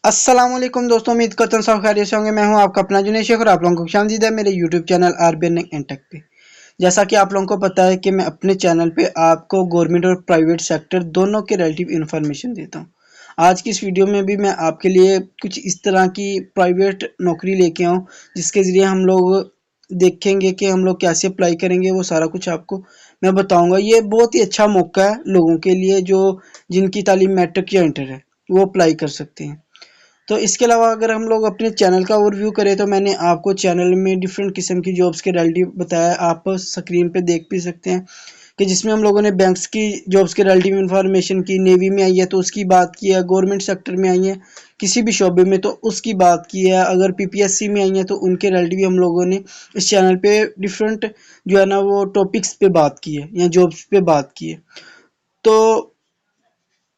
अस्सलाम वालेकुम दोस्तों, उम्मीद करता हूँ सब खैरियत से होंगे। मैं हूँ आपका अपना जुनेद शेख और आप लोगों को खुशामदीद है मेरे YouTube channel RBN and tech पे। जैसा कि आप लोगों को पता है कि मैं अपने चैनल पे आपको गवर्नमेंट और प्राइवेट सेक्टर दोनों के रिलेटिव इन्फॉर्मेशन देता हूँ। आज की इस वीडियो में भी मैं आपके लिए कुछ इस तरह की प्राइवेट नौकरी लेके आऊँ जिसके ज़रिए हम लोग देखेंगे कि हम लोग कैसे अप्लाई करेंगे, वो सारा कुछ आपको मैं बताऊँगा। ये बहुत ही अच्छा मौका है लोगों के लिए जो जिनकी तालीम मैट्रिक या इंटर है, वो अप्लाई कर सकते हैं। तो इसके अलावा अगर हम लोग अपने चैनल का ओवरव्यू करें तो मैंने आपको चैनल में डिफरेंट किस्म की जॉब्स के रिलेटिव बताया। आप स्क्रीन पे देख भी सकते हैं कि जिसमें हम लोगों ने बैंक्स की जॉब्स के रिलेटिव इंफॉर्मेशन की, नेवी में आई है तो उसकी बात की है, गवर्नमेंट सेक्टर में आई है किसी भी शोबे में तो उसकी बात की है, अगर पीपीएससी में आई है तो उनके रिलेटिव भी हम लोगों ने इस चैनल पे डिफरेंट जो है ना वो टॉपिक्स पे बात की है या जॉब्स पे बात की है। तो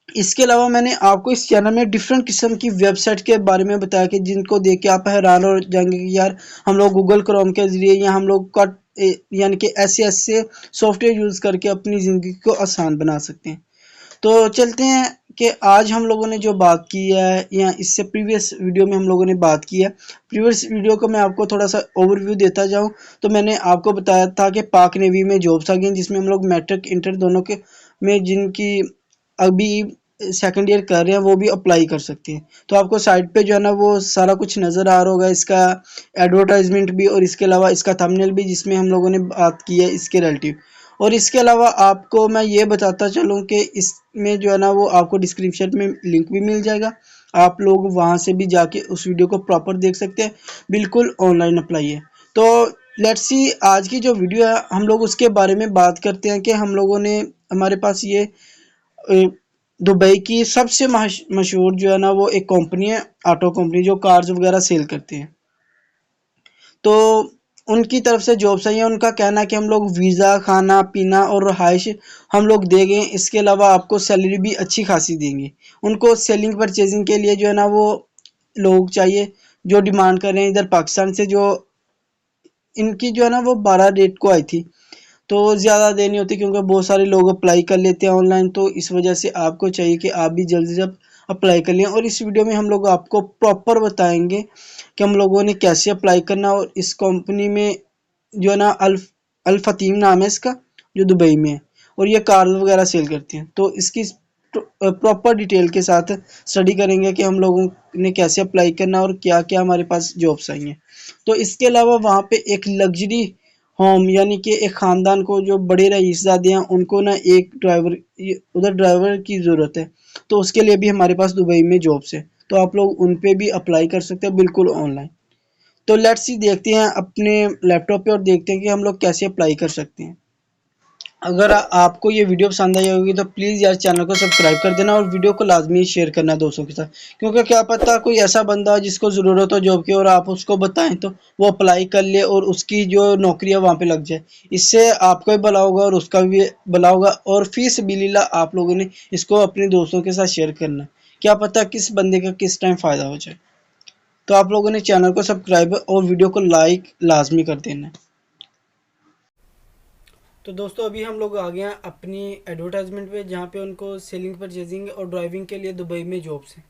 इसके अलावा मैंने आपको इस चैनल में डिफरेंट किस्म की वेबसाइट के बारे में बताया कि जिनको देख के आप हैरान हो जाएंगे कि यार हम लोग गूगल क्रोम के ज़रिए या हम लोग का यानी कि ऐसे ऐसे सॉफ्टवेयर यूज़ करके अपनी ज़िंदगी को आसान बना सकते हैं। तो चलते हैं कि आज हम लोगों ने जो बात की है या इससे प्रीवियस वीडियो में हम लोगों ने बात की है, प्रीवियस वीडियो को मैं आपको थोड़ा सा ओवरव्यू देता जाऊं तो मैंने आपको बताया था कि पाक नेवी में जॉब्स आ गई जिसमें हम लोग मैट्रिक इंटर दोनों के में जिनकी अभी सेकंड ईयर कर रहे हैं वो भी अप्लाई कर सकते हैं। तो आपको साइट पे जो है ना वो सारा कुछ नज़र आ रहा होगा, इसका एडवर्टाइजमेंट भी और इसके अलावा इसका थंबनेल भी जिसमें हम लोगों ने बात की है इसके रिलेटिव। और इसके अलावा आपको मैं ये बताता चलूँ कि इसमें जो है ना वो आपको डिस्क्रिप्शन में लिंक भी मिल जाएगा, आप लोग वहाँ से भी जाके उस वीडियो को प्रॉपर देख सकते हैं। बिल्कुल ऑनलाइन अप्लाई है। तो लेट्स सी आज की जो वीडियो है हम लोग उसके बारे में बात करते हैं कि हम लोगों ने हमारे पास ये दुबई की सबसे मशहूर जो है ना वो एक कंपनी है, ऑटो कंपनी जो कार्स वगैरह सेल करती है। तो उनकी तरफ से जॉब्स आई हैं। उनका कहना है कि हम लोग वीज़ा, खाना पीना और रहाइश हम लोग देंगे, इसके अलावा आपको सैलरी भी अच्छी खासी देंगे। उनको सेलिंग परचेजिंग के लिए जो है ना वो लोग चाहिए जो डिमांड कर रहे हैं इधर पाकिस्तान से। जो इनकी जो है ना वो 12 डेट को आई थी, तो ज़्यादा देर नहीं होती क्योंकि बहुत सारे लोग अप्लाई कर लेते हैं ऑनलाइन। तो इस वजह से आपको चाहिए कि आप भी जल्द से जल्द अप्लाई कर लें। और इस वीडियो में हम लोग आपको प्रॉपर बताएंगे कि हम लोगों ने कैसे अप्लाई करना। और इस कंपनी में जो है ना अल फतीम नाम है इसका, जो दुबई में है और ये कार वगैरह सेल करती हैं। तो इसकी प्रॉपर डिटेल के साथ स्टडी करेंगे कि हम लोगों ने कैसे अप्लाई करना और क्या क्या हमारे पास जॉब्स आई हैं। तो इसके अलावा वहाँ पे एक लग्जरी होम यानी कि एक ख़ानदान को जो बड़े रईसज़ादे हैं उनको ना एक ड्राइवर उधर ड्राइवर की ज़रूरत है। तो उसके लिए भी हमारे पास दुबई में जॉब्स है, तो आप लोग उन पे भी अप्लाई कर सकते हैं बिल्कुल ऑनलाइन। तो लेट्स सी देखते हैं अपने लैपटॉप पे और देखते हैं कि हम लोग कैसे अप्लाई कर सकते हैं। अगर आपको ये वीडियो पसंद आई होगी तो प्लीज़ यार चैनल को सब्सक्राइब कर देना और वीडियो को लाजमी शेयर करना दोस्तों के साथ, क्योंकि क्या पता कोई ऐसा बंदा जिसको ज़रूरत हो जॉब की और आप उसको बताएं तो वो अप्लाई कर ले और उसकी जो नौकरी है वहाँ पे लग जाए। इससे आपका भी भला होगा और उसका भी भला होगा। और फी सबिलिल्लाह आप लोगों ने इसको अपने दोस्तों के साथ शेयर करना, क्या पता किस बंदे का किस टाइम फ़ायदा हो जाए। तो आप लोगों ने चैनल को सब्सक्राइब और वीडियो को लाइक लाजमी कर देना। तो दोस्तों अभी हम लोग आ गए हैं अपनी एडवर्टाइजमेंट पे जहाँ पे उनको सेलिंग परचेजिंग और ड्राइविंग के लिए दुबई में जॉब्स हैं।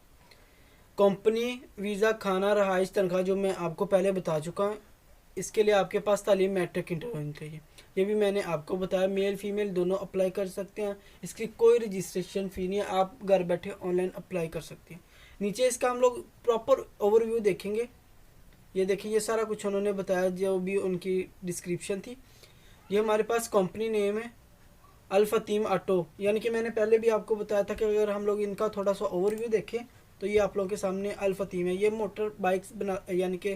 कंपनी, वीज़ा, खाना, रहाइश, तनख्वाह जो मैं आपको पहले बता चुका हूँ। इसके लिए आपके पास तालीम मैट्रिक इंटर होनी चाहिए, ये भी मैंने आपको बताया। मेल फीमेल दोनों अप्लाई कर सकते हैं, इसकी कोई रजिस्ट्रेशन फ़ी नहीं है, आप घर बैठे ऑनलाइन अप्लाई कर सकते हैं। नीचे इसका हम लोग प्रॉपर ओवरव्यू देखेंगे। ये देखिए, ये सारा कुछ उन्होंने बताया जो भी उनकी डिस्क्रिप्शन थी। ये हमारे पास कंपनी नेम है अल फतीम ऑटो, यानी कि मैंने पहले भी आपको बताया था कि अगर हम लोग इनका थोड़ा सा ओवरव्यू देखें तो ये आप लोगों के सामने अल फतीम है। ये मोटर बाइक्स बना यानी कि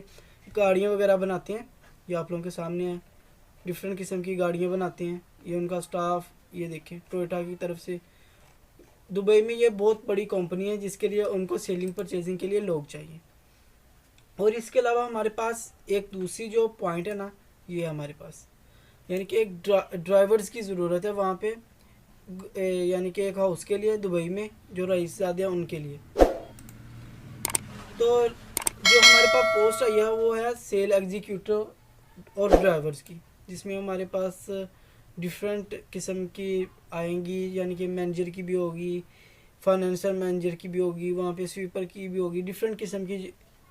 गाड़ियाँ वगैरह बनाते हैं, ये आप लोगों के सामने है। डिफरेंट किस्म की गाड़ियाँ बनाते हैं, ये उनका स्टाफ। ये देखें टोयोटा की तरफ से। दुबई में ये बहुत बड़ी कंपनी है जिसके लिए उनको सेलिंग परचेजिंग के लिए लोग चाहिए। और इसके अलावा हमारे पास एक दूसरी जो पॉइंट है ना, ये है हमारे पास, यानी कि एक ड्राइवर्स की ज़रूरत है वहाँ पे, यानी कि एक हाउस के लिए दुबई में जो रईसज़ादे हैं उनके लिए। तो जो हमारे पास पोस्ट आई है वो है सेल एग्जीक्यूटिव और ड्राइवर्स की, जिसमें हमारे पास डिफरेंट किस्म की आएंगी, यानी कि मैनेजर की भी होगी, फाइनेंशियल मैनेजर की भी होगी, वहाँ पे स्वीपर की भी होगी, डिफरेंट किस्म की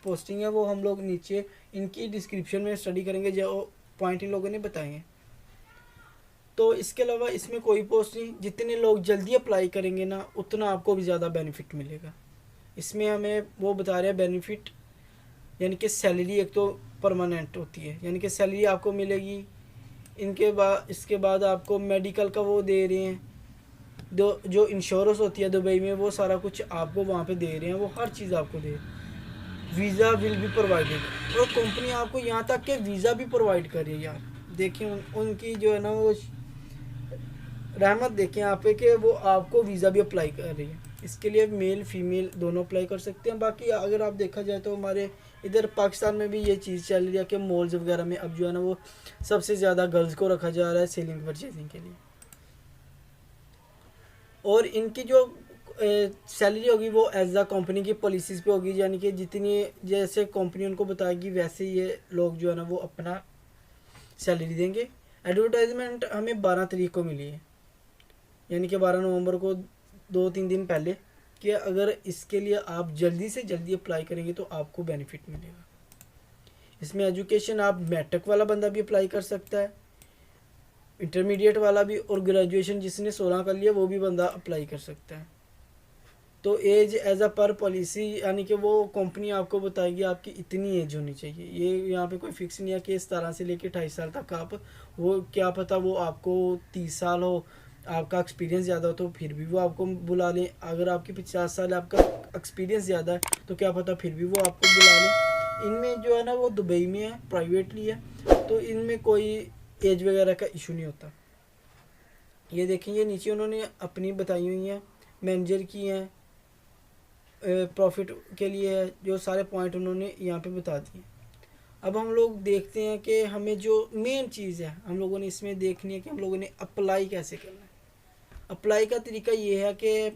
पोस्टिंग है। वो हम लोग नीचे इनकी डिस्क्रिप्शन में स्टडी करेंगे जो पॉइंट इन लोगों ने बताएंगे। तो इसके अलावा इसमें कोई पोस्ट नहीं, जितने लोग जल्दी अप्लाई करेंगे ना उतना आपको भी ज़्यादा बेनिफिट मिलेगा। इसमें हमें वो बता रहे हैं बेनिफिट, यानी कि सैलरी एक तो परमानेंट होती है, यानी कि सैलरी आपको मिलेगी। इनके बाद इसके बाद आपको मेडिकल का वो दे रहे हैं, जो इंश्योरेंस होती है दुबई में, वो सारा कुछ आपको वहाँ पे दे रहे हैं, वो हर चीज़ आपको दे रहे हैं। वीज़ा विल भी प्रोवाइडेड, और कंपनी आपको यहाँ तक के वीज़ा भी प्रोवाइड कर रही है यार। देखिए उनकी जो है ना वो रहमत देखें यहाँ पे कि वो आपको वीज़ा भी अप्लाई कर रही है। इसके लिए मेल फीमेल दोनों अप्लाई कर सकते हैं। बाकी अगर आप देखा जाए तो हमारे इधर पाकिस्तान में भी ये चीज़ चल रही है कि मॉल्स वगैरह में अब जो है ना वो सबसे ज़्यादा गर्ल्स को रखा जा रहा है सेलिंग परचेजिंग के लिए। और इनकी जो सैलरी होगी वो एज अ कंपनी की पॉलिसीज़ पे होगी, यानी कि जितनी जैसे कंपनी उनको बताएगी वैसे ये लोग जो है ना वो अपना सैलरी देंगे। एडवर्टाइजमेंट हमें 12 तारीख को मिली है, यानी कि 12 नवंबर को, 2-3 दिन पहले, कि अगर इसके लिए आप जल्दी से जल्दी अप्लाई करेंगे तो आपको बेनिफिट मिलेगा। इसमें एजुकेशन आप मैट्रिक वाला बंदा भी अप्लाई कर सकता है, इंटरमीडिएट वाला भी, और ग्रेजुएशन जिसने 16 कर लिया वो भी बंदा अप्लाई कर सकता है। तो एज एज अ पर पॉलिसी, यानी कि वो कंपनी आपको बताएगी आपकी इतनी एज होनी चाहिए। ये यहाँ पे कोई फिक्स नहीं है कि 17 से लेकर 28 साल तक आप, वो क्या पता वो आपको 30 साल हो, आपका एक्सपीरियंस ज़्यादा हो तो फिर भी वो आपको बुला लें। अगर आपके 50 साल आपका एक्सपीरियंस ज़्यादा है तो क्या पता फिर भी वो आपको बुला लें। इनमें जो है ना वो दुबई में है, प्राइवेटली है, तो इनमें कोई एज वगैरह का इशू नहीं होता। ये देखेंगे नीचे उन्होंने अपनी बताई हुई हैं, मैनेजर की हैं, प्रॉफिट के लिए है, जो सारे पॉइंट उन्होंने यहाँ पे बता दिए। अब हम लोग देखते हैं कि हमें जो मेन चीज़ है हम लोगों ने इसमें देखनी है कि हम लोगों ने अप्लाई कैसे करना है। अप्लाई का तरीका ये है कि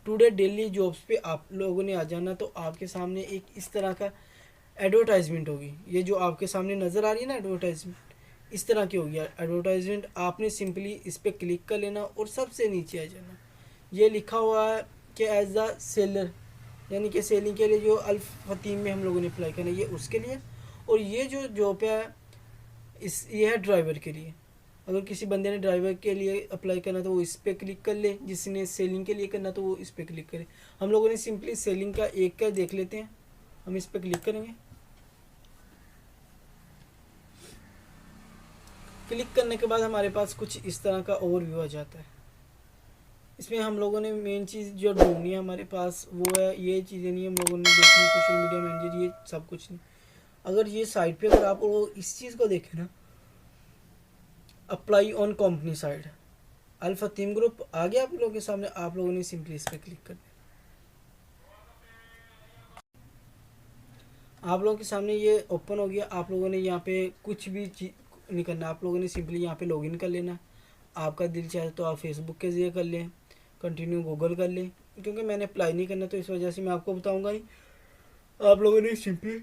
टुडे डेली जॉब्स पे आप लोगों ने आ जाना, तो आपके सामने एक इस तरह का एडवर्टाइजमेंट होगी। ये जो आपके सामने नज़र आ रही है ना एडवर्टाइजमेंट, इस तरह की होगी एडवर्टाइजमेंट। आपने सिंपली इस पर क्लिक कर लेना और सबसे नीचे आ जाना। ये लिखा हुआ है कि एज अ सेलर, यानी कि सेलिंग के लिए जो अल्फ फतीम में हम लोगों ने अप्लाई करना है, ये उसके लिए। और ये जो जॉब है ये है ड्राइवर के लिए। अगर किसी बंदे ने ड्राइवर के लिए अप्लाई करना तो वो इस पर क्लिक कर ले, जिसने सेलिंग के लिए करना तो वो इस पर क्लिक करे। हम लोगों ने सिंपली सेलिंग का एक का देख लेते हैं, हम इस पर क्लिक करेंगे। क्लिक करने के बाद हमारे पास कुछ इस तरह का ओवरव्यू आ जाता है। इसमें हम लोगों ने मेन चीज़ जो ढूंढनी है हमारे पास वो है, ये चीज़ें नहीं हम लोगों ने देखनी, सोशल मीडिया मैनेजर ये सब कुछ नहीं। अगर ये साइट पे अगर आप इस चीज़ को देखें ना, apply on company side, Al Futtaim group आ गया आप लोगों के सामने, आप लोगों ने सिंपली इस पर क्लिक कर दिया। आप लोगों के सामने ये ओपन हो गया। आप लोगों ने यहाँ पे कुछ भी नहीं करना, आप लोगों ने सिंपली यहाँ पे लॉगिन कर लेना। आपका दिल चाहे तो आप फेसबुक के ज़रिए कर लें, कंटिन्यू गूगल कर लें, क्योंकि मैंने अप्लाई नहीं करना तो इस वजह से मैं आपको बताऊंगा ही। आप लोगों ने सिंपली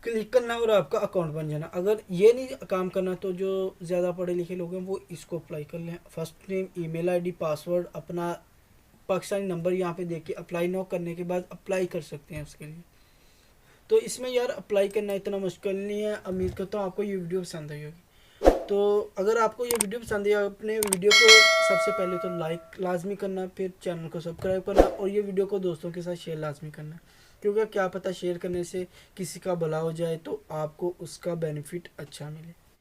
क्लिक करना और आपका अकाउंट बन जाना। अगर ये नहीं काम करना तो जो ज़्यादा पढ़े लिखे लोग हैं वो इसको अप्लाई कर लें। First name, email ID, password, अपना पाकिस्तानी नंबर यहाँ पे देके अप्लाई नो करने के बाद अप्लाई कर सकते हैं उसके लिए। तो इसमें यार अप्लाई करना इतना मुश्किल नहीं है। उम्मीद करता हूँ आपको ये वीडियो पसंद आई होगी। तो अगर आपको ये वीडियो पसंद आई, अपने वीडियो को सबसे पहले तो लाइक लाजमी करना, फिर चैनल को सब्सक्राइब करना और ये वीडियो को दोस्तों के साथ शेयर लाजमी करना, क्योंकि क्या पता शेयर करने से किसी का भला हो जाए तो आपको उसका बेनिफिट अच्छा मिले।